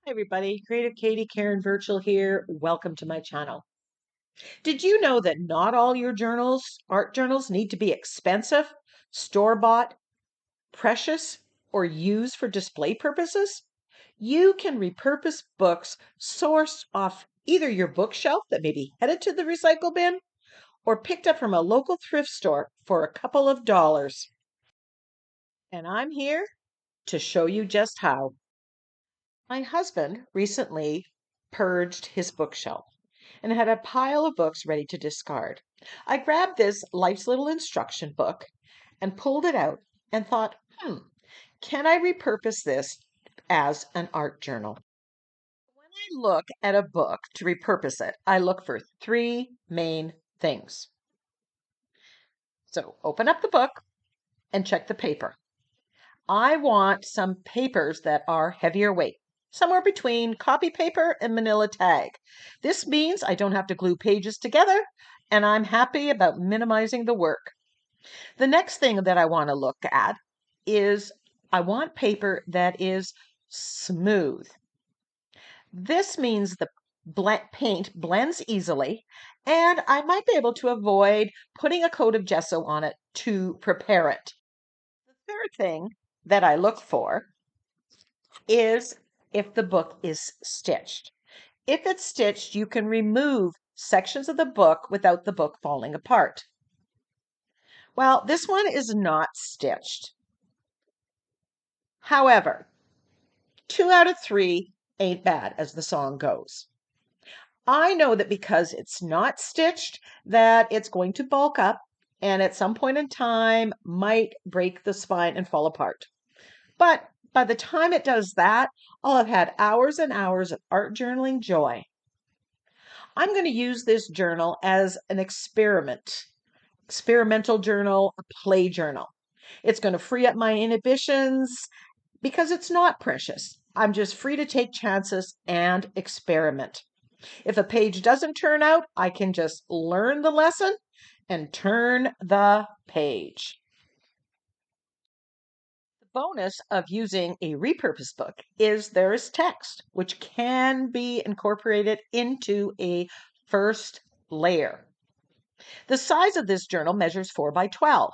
Hi everybody, Creative Katie, Karen Burchill here. Welcome to my channel. Did you know that not all your art journals, need to be expensive, store-bought, precious, or used for display purposes? You can repurpose books sourced off either your bookshelf that may be headed to the recycle bin or picked up from a local thrift store for a couple of dollars. And I'm here to show you just how. My husband recently purged his bookshelf and had a pile of books ready to discard. I grabbed this Life's Little Instruction book and pulled it out and thought, can I repurpose this as an art journal? When I look at a book to repurpose it, I look for three main things. So open up the book and check the paper. I want some papers that are heavier weight, somewhere between copy paper and manila tag. This means I don't have to glue pages together, and I'm happy about minimizing the work. The next thing that I want to look at is I want paper that is smooth. This means the paint blends easily, and I might be able to avoid putting a coat of gesso on it to prepare it. The third thing that I look for is if the book is stitched. If it's stitched, you can remove sections of the book without the book falling apart. Well, this one is not stitched. However, 2 out of 3 ain't bad, as the song goes. I know that because it's not stitched, that it's going to bulk up and at some point in time might break the spine and fall apart. But by the time it does that, I'll have had hours and hours of art journaling joy. I'm going to use this journal as an experimental journal, a play journal. It's going to free up my inhibitions because it's not precious. I'm just free to take chances and experiment. If a page doesn't turn out, I can just learn the lesson and turn the page. The bonus of using a repurpose book is there is text, which can be incorporated into a first layer. The size of this journal measures 4 by 12.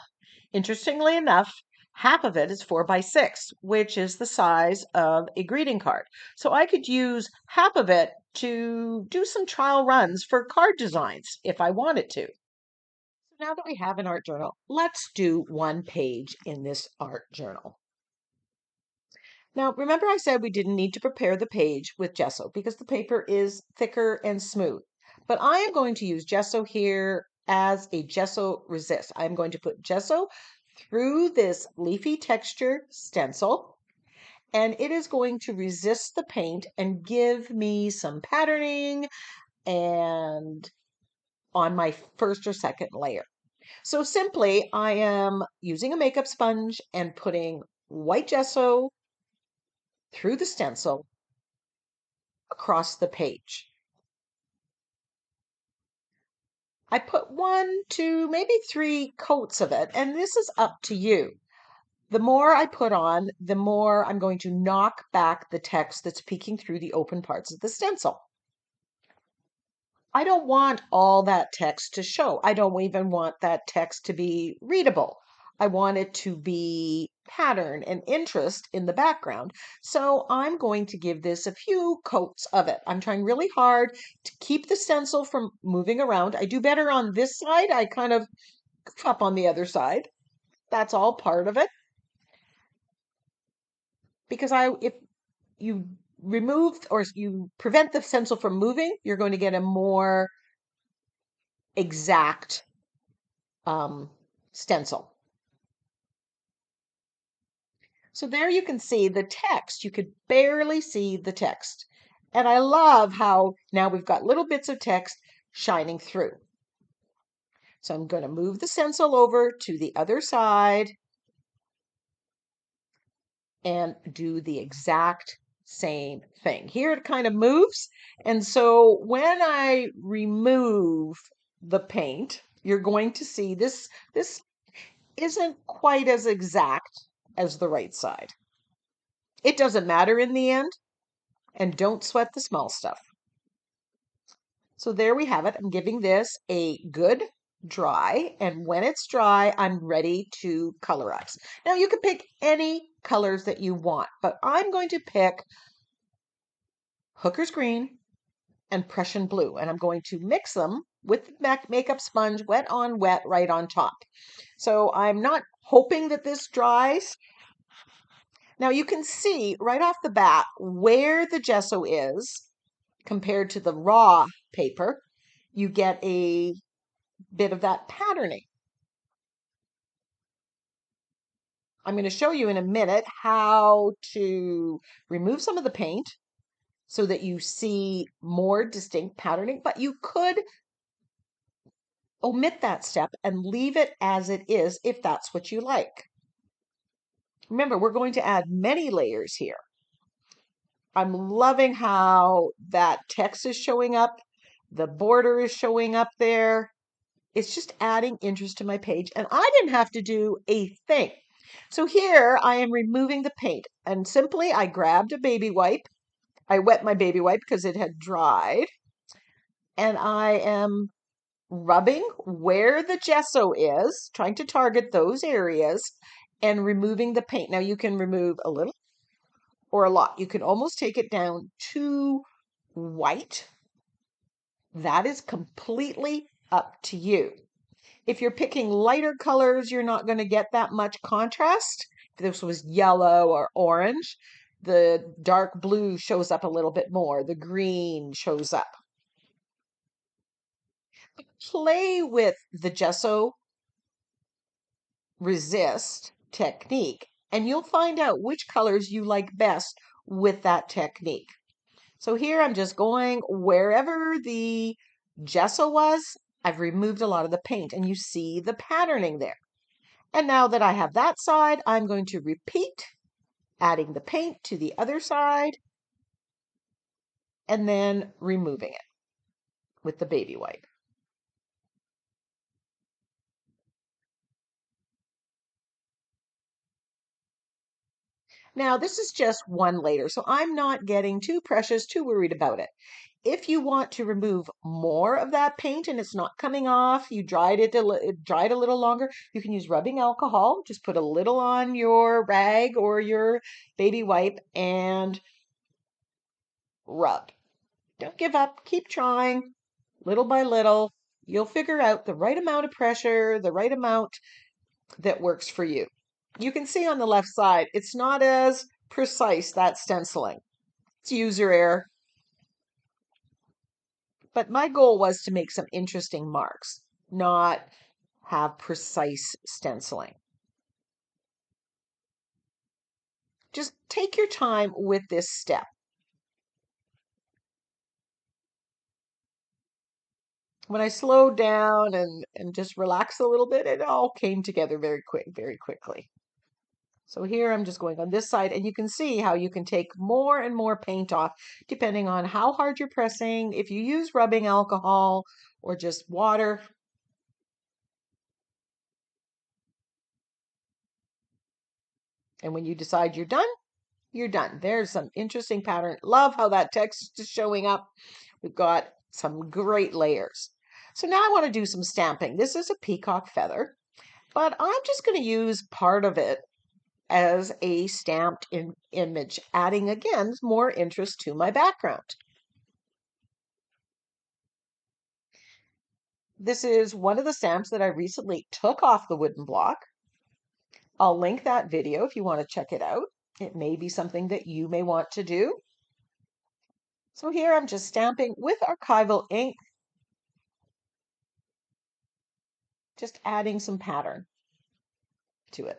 Interestingly enough, half of it is 4 by 6, which is the size of a greeting card. So I could use half of it to do some trial runs for card designs if I wanted to. So now that we have an art journal, let's do one page in this art journal. Now, remember I said we didn't need to prepare the page with gesso because the paper is thicker and smooth. But I am going to use gesso here as a gesso resist. I'm going to put gesso through this leafy texture stencil, and it is going to resist the paint and give me some patterning and on my first or second layer. So simply, I am using a makeup sponge and putting white gesso through the stencil across the page. I put 1, 2, maybe 3 coats of it, and this is up to you. The more I put on, the more I'm going to knock back the text that's peeking through the open parts of the stencil. I don't want all that text to show. I don't even want that text to be readable. I want it to be pattern and interest in the background. So I'm going to give this a few coats of it. I'm trying really hard to keep the stencil from moving around. I do better on this side. I kind of goof up on the other side. That's all part of it. Because if you remove or you prevent the stencil from moving, you're going to get a more exact stencil. So there you can see the text. You could barely see the text. And I love how now we've got little bits of text shining through. So I'm going to move the stencil over to the other side and do the exact same thing. Here it kind of moves. And so when I remove the paint, you're going to see this isn't quite as exact as the right side. It doesn't matter in the end. And don't sweat the small stuff. So there we have it. I'm giving this a good dry, and when it's dry, I'm ready to colorize. Now you can pick any colors that you want, but I'm going to pick Hooker's Green and Prussian Blue, and I'm going to mix them with the makeup sponge, wet on wet, right on top. So I'm not hoping that this dries. Now you can see right off the bat where the gesso is compared to the raw paper. You get a bit of that patterning. I'm going to show you in a minute how to remove some of the paint so that you see more distinct patterning, but you could omit that step and leave it as it is if that's what you like. Remember, we're going to add many layers here. I'm loving how that text is showing up. The border is showing up there. It's just adding interest to my page, and I didn't have to do a thing. So here I am removing the paint, and simply I grabbed a baby wipe. I wet my baby wipe because it had dried, and I am rubbing where the gesso is, trying to target those areas, and removing the paint. Now you can remove a little or a lot. You can almost take it down to white. That is completely up to you. If you're picking lighter colors, you're not going to get that much contrast. If this was yellow or orange, the dark blue shows up a little bit more. The green shows up. Play with the gesso resist technique, and you'll find out which colors you like best with that technique. So here I'm just going wherever the gesso was. I've removed a lot of the paint, and you see the patterning there. And now that I have that side, I'm going to repeat, adding the paint to the other side, and then removing it with the baby wipe. Now, this is just one layer, so I'm not getting too precious, too worried about it. If you want to remove more of that paint and it's not coming off, you dried it dried a little longer, you can use rubbing alcohol. Just put a little on your rag or your baby wipe and rub. Don't give up. Keep trying. Little by little, you'll figure out the right amount of pressure, the right amount that works for you. You can see on the left side, it's not as precise, that stenciling. It's user error. But my goal was to make some interesting marks, not have precise stenciling. Just take your time with this step. When I slowed down and just relaxed a little bit, it all came together very quickly. So here I'm just going on this side, and you can see how you can take more and more paint off depending on how hard you're pressing, if you use rubbing alcohol or just water. And when you decide you're done, you're done. There's some interesting pattern. Love how that text is showing up. We've got some great layers. So now I want to do some stamping. This is a peacock feather, but I'm just going to use part of it as a stamped image, adding again more interest to my background. This is one of the stamps that I recently took off the wooden block. I'll link that video if you want to check it out. It may be something that you may want to do. So here I'm just stamping with archival ink, just adding some pattern to it.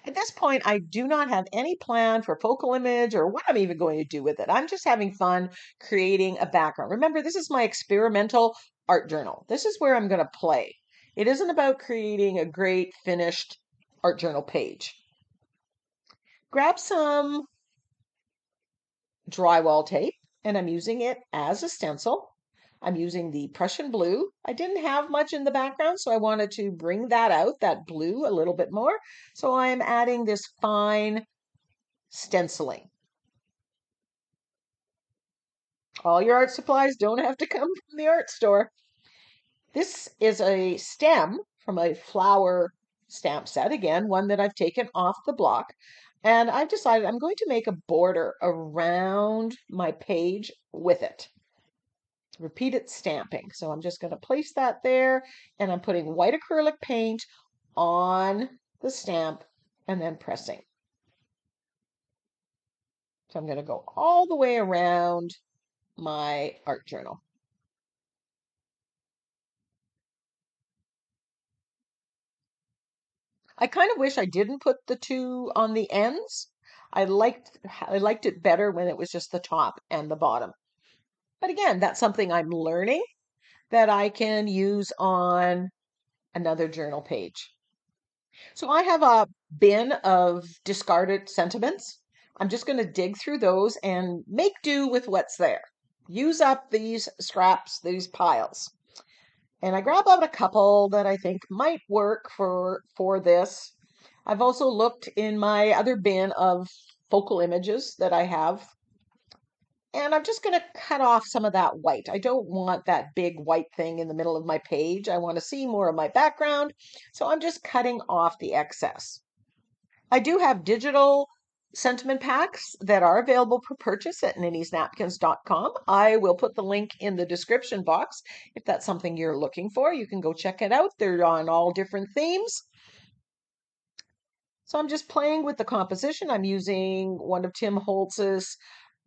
At this point, I do not have any plan for focal image or what I'm even going to do with it. I'm just having fun creating a background. Remember, this is my experimental art journal. This is where I'm going to play. It isn't about creating a great finished art journal page. Grab some drywall tape, and I'm using it as a stencil. I'm using the Prussian blue. I didn't have much in the background, so I wanted to bring that out, that blue, a little bit more. So I'm adding this fine stenciling. All your art supplies don't have to come from the art store. This is a stem from a flower stamp set, again, one that I've taken off the block. And I've decided I'm going to make a border around my page with it. Repeated stamping. So I'm just going to place that there, and I'm putting white acrylic paint on the stamp and then pressing. So I'm going to go all the way around my art journal. I kind of wish I didn't put the two on the ends. I liked it better when it was just the top and the bottom. But again, that's something I'm learning that I can use on another journal page. So I have a bin of discarded sentiments. I'm just going to dig through those and make do with what's there. Use up these scraps, these piles. And I grab out a couple that I think might work for this. I've also looked in my other bin of focal images that I have. And I'm just going to cut off some of that white. I don't want that big white thing in the middle of my page. I want to see more of my background. So I'm just cutting off the excess. I do have digital sentiment packs that are available for purchase at NINNYSNAPKINS.com. I will put the link in the description box if that's something you're looking for. You can go check it out. They're on all different themes. So I'm just playing with the composition. I'm using one of Tim Holtz's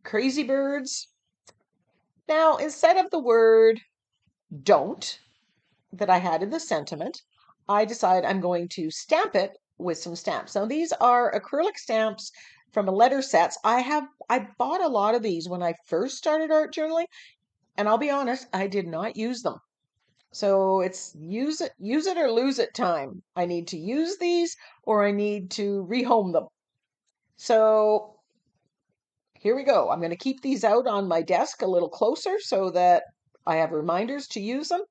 Crazy Birds. Now, instead of the word don't that I had in the sentiment, I decide I'm going to stamp it with some stamps. Now, these are acrylic stamps from a letter sets. I bought a lot of these when I first started art journaling, and I'll be honest, I did not use them. So it's use it or lose it time. I need to use these or I need to rehome them. So here we go. I'm going to keep these out on my desk a little closer so that I have reminders to use them.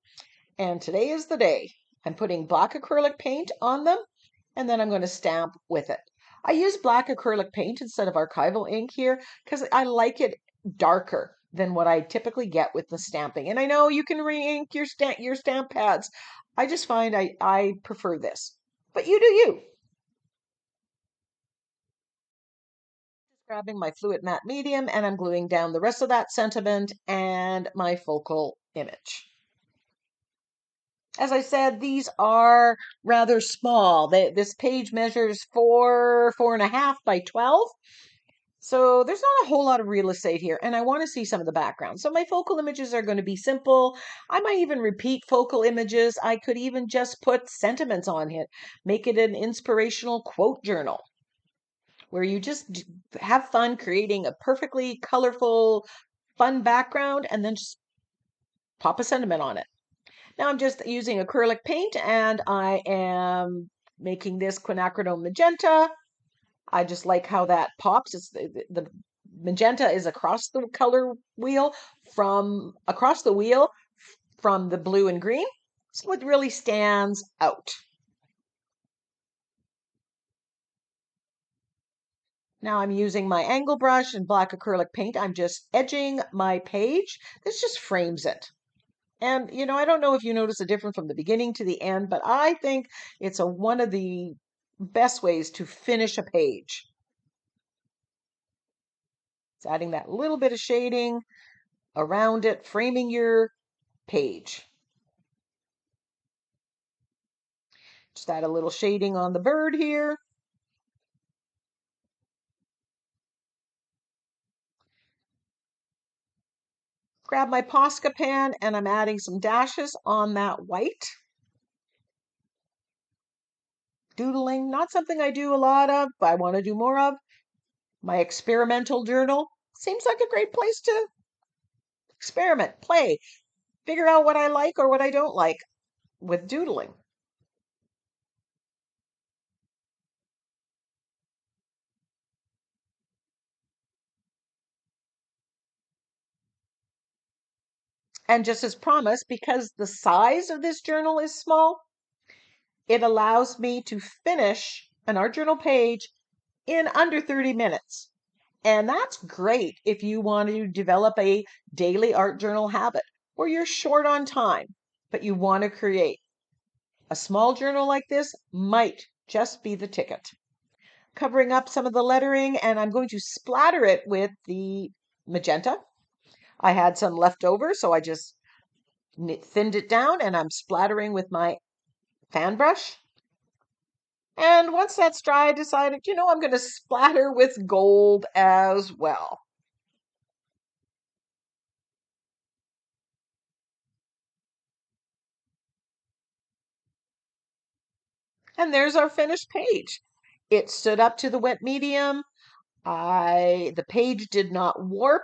And today is the day. I'm putting black acrylic paint on them, and then I'm going to stamp with it. I use black acrylic paint instead of archival ink here because I like it darker than what I typically get with the stamping. And I know you can re-ink your stamp pads. I just find I prefer this. But you do you. Grabbing my fluid matte medium, and I'm gluing down the rest of that sentiment and my focal image. As I said, these are rather small. This page measures 4.5 by 12. So there's not a whole lot of real estate here, and I want to see some of the background. So my focal images are going to be simple. I might even repeat focal images. I could even just put sentiments on it, make it an inspirational quote journal where you just have fun creating a perfectly colorful, fun background and then just pop a sentiment on it. Now I'm just using acrylic paint and I am making this quinacridone magenta. I just like how that pops. It's the magenta is across the color wheel from the blue and green. So it really stands out. Now I'm using my angle brush and black acrylic paint. I'm just edging my page. This just frames it. And, I don't know if you notice a difference from the beginning to the end, but I think it's one of the best ways to finish a page. It's adding that little bit of shading around it, framing your page. Just add a little shading on the bird here. Grab my Posca pen and I'm adding some dashes on that white. Doodling, not something I do a lot of, but I want to do more of. My experimental journal seems like a great place to experiment, play, figure out what I like or what I don't like with doodling. And just as promised, because the size of this journal is small, it allows me to finish an art journal page in under 30 minutes. And that's great if you want to develop a daily art journal habit or you're short on time, but you want to create. A small journal like this might just be the ticket. Covering up some of the lettering, and I'm going to splatter it with the magenta. I had some left over, so I just thinned it down and I'm splattering with my fan brush. And once that's dry, I decided, I'm going to splatter with gold as well. And there's our finished page. It stood up to the wet medium. The page did not warp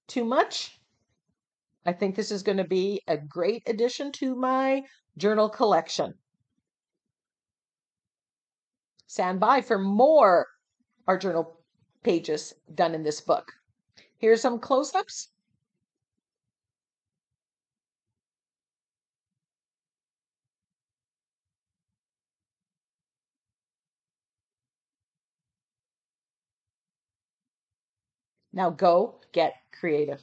too much. I think this is going to be a great addition to my journal collection. Stand by for more art journal pages done in this book. Here's some close-ups. Now go get creative.